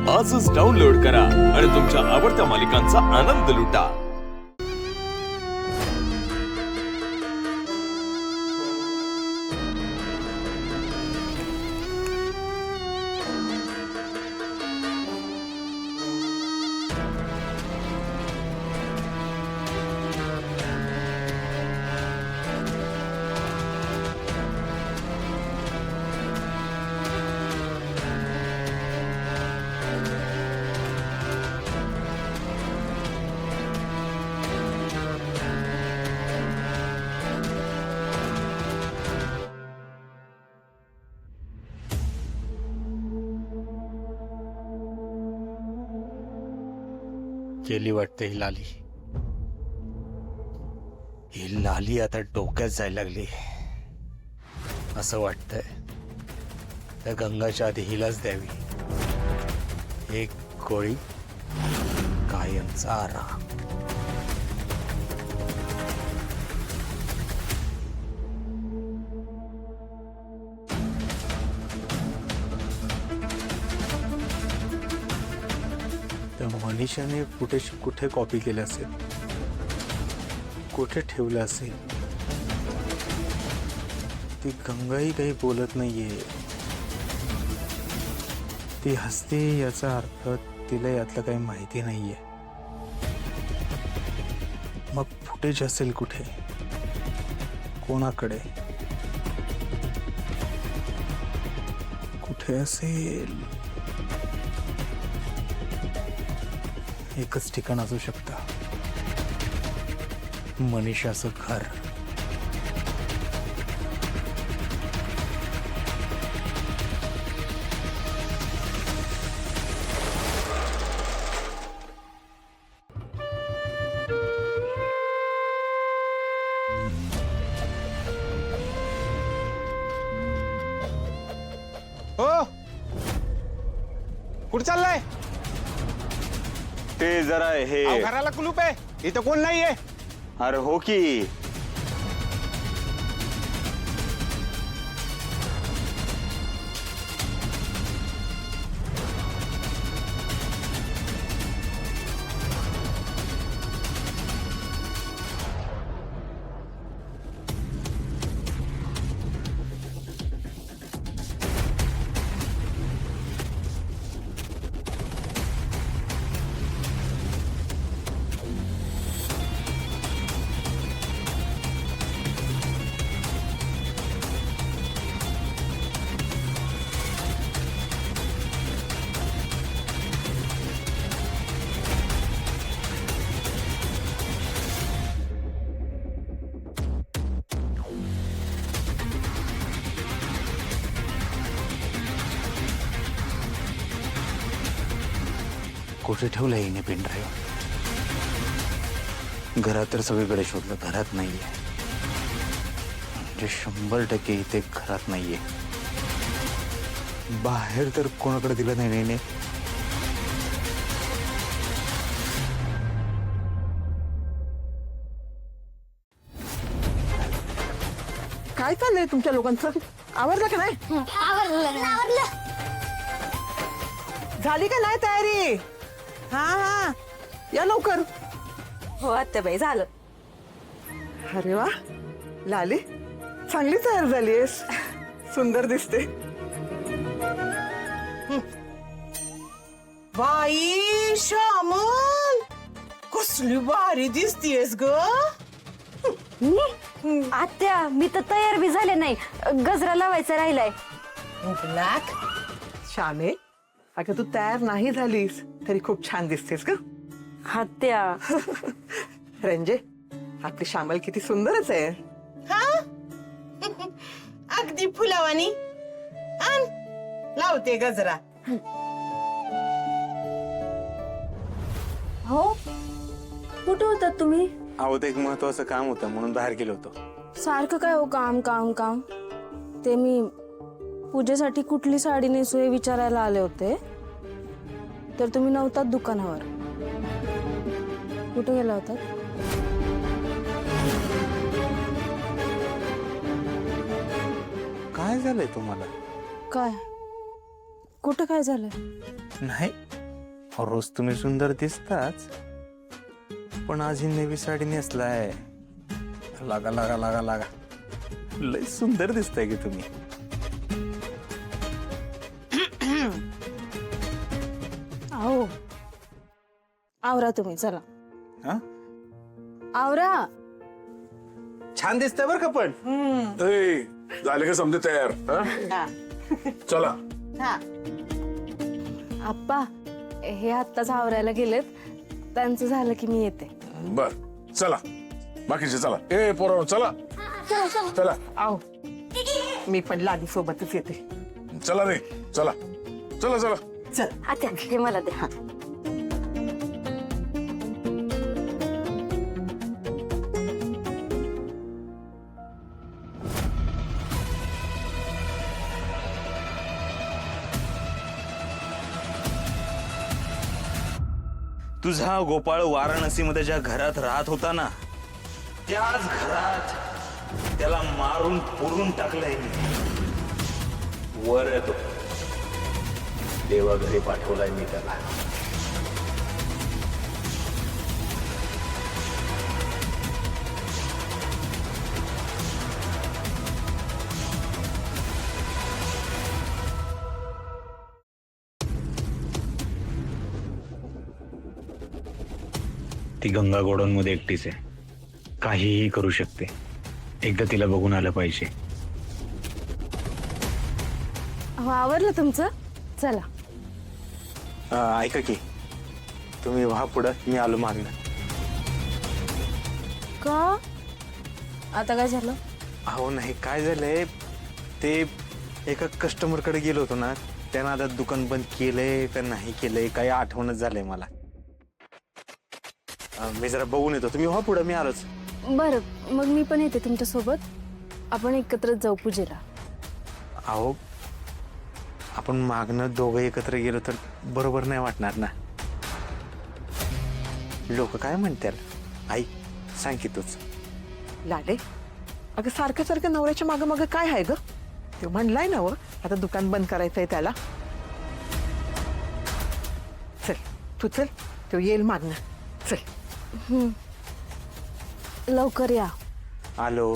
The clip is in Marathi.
आजच डाउनलोड करा आणि तुमच्या आवडत्या मालिकांचा आनंद लुटा। गेली वाटते ही लाली आता डोक्यात जायला लागली असं वाटतंय। त्या गंगाच्या आधी हिलाच द्यावी एक गोळी कायमचा आराम। त्या मनीषाने फुटेज कुठे कॉपी केलं असेल, कुठे ठेवलं असेल। ती गंगाही काही बोलत नाहीये, ती हसते याचा अर्थ तिला यातलं काही माहिती नाहीये। मग फुटेज असेल कुठे, कोणाकडे, कुठे असेल? एकच ठिकाण असू शकतं, मनीषाचं घर। हो कुठे चाललाय? ते जरा हे घराला कुलूप आहे, इथं कोण नाहीये। अरे हो की कुठे ठेवलं हिने पेन ड्राईव्ह? घरात तर सगळीकडे शोधलं, घरात नाहीये। म्हणजे 100% इथे घरात नाहीये। बाहेर तर कोणाकडे दिलं नाही हिने। काय चाललंय तुमच्या लोकांचं? आवरलं का नाही? आवरलं। झाली का नाही तयारी? हा या लवकर। हो आत्याबाई झालं। अरे वा लाली, चांगली तयार झालीयस, सुंदर दिसते। बाई श्यामल, कसली भारी दिसतीयस ग। आत्या मी तर तयार बी झाले नाही, गजरा लावायचा राहिलाय। ब्लॅक श्यामे, अगं तू तयार नाही झालीस तरी खूप छान दिसतेस ग। आत्या रंजे, आपली श्यामल किती सुंदरच आहे। हा अगदी फुलावानी। आण लावते गजरा। हो कुठे होतात तुम्ही? अहो ते एक महत्वाचं काम होतं म्हणून बाहेर गेलो होतो। सारखं काय हो काम काम काम? ते मी पूजेसाठी कुठली साडी नेसू हे विचारायला आले होते, तर तुम्ही नव्हतात दुकानावर। कुठे गेला होतात? काय झालंय तुम्हाला? काय? कुठं काय झालं? नाही रोज तुम्ही सुंदर दिसताच, पण आज ही नवी साडी नेसलाय. लागा लागा लागा लागा, लय सुंदर दिसताय की तुम्ही. अहो आवरा तुम्ही, चला हा? आवरा. छान दिसतंय बरं का पण. झाले का समजे तयार चला. आप्पा हे आत्ताच आवरायला गेलेत, त्यांचं झालं की मी येते. बर चला बाकीचे चला. ए पोरांनो चला चला आहो मी पण लादी सोबतच येते. चला रे चला चला चला. चल आता हे मला दे. तुझा गोपाळ वाराणसीमध्ये ज्या घरात राहत होता ना, त्याच घरात त्याला मारून पुरून टाकलंय मी. वर येतो, देवाघरी पाठवलाय मी त्याला. ती गंगा गोडाऊनमध्ये एकटीच आहे, काहीही करू शकते. एकदा तिला बघून आलं पाहिजे. हो आवरलं तुमचं, चला. ऐका की, तुम्ही व्हा पुढं, मी आलो मागणं. का आता काय झालं? अहो नाही, काय झालंय ते, एका कस्टमर कडे गेलो होतो ना, त्यानं आता दुकान बंद केलंय का नाही केलंय काही आठवणच झालंय मला. मी जरा बघून येतो, तुम्ही व्हा पुढं, मी आलोच. बरं मग मी पण येते तुमच्या सोबत, आपण एकत्रच जाऊ पूजेला. अहो आपण मागणं दोघं एकत्र गेलो तर बरोबर नाही वाटणार ना. लोक काय म्हणतात. आई सांग की तूच. लाले, अगं सारखं सारखं नवऱ्याच्या मागं मागं काय आहे ग? ते म्हणलाय ना व आता दुकान बंद करायचंय त्याला. चल तू चल, तो येईल मागणं. चल लवकर या. आलो.